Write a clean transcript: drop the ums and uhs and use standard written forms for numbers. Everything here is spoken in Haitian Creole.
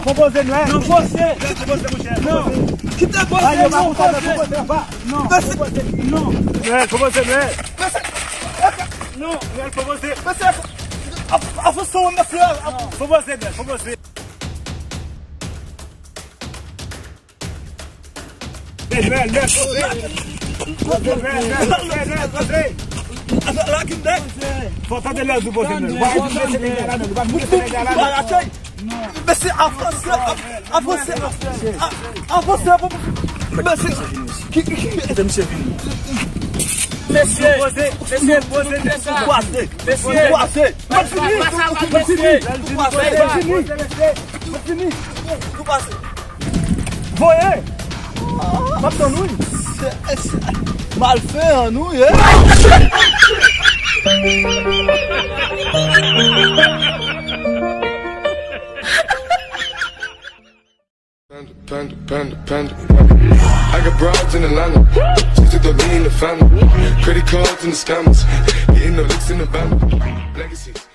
proposer, non? Non, você. Non. Qui t'a posé? Non, non. Non. Não, proposer, não. Non. Não, proposer. A função da fleur. Proposer, não, proposer. Vem. Lá que tem. Volta de lá do você, não. Vai muito Acai. Mas c'est à você. Mas que é monsieur Vini? Monsieur, Voyez. Mal fait, hein, nous, hein? Panda. I got broads in Atlanta. Just to throw me in the family. Credit cards and the scammers. Getting no licks in the van. Legacies.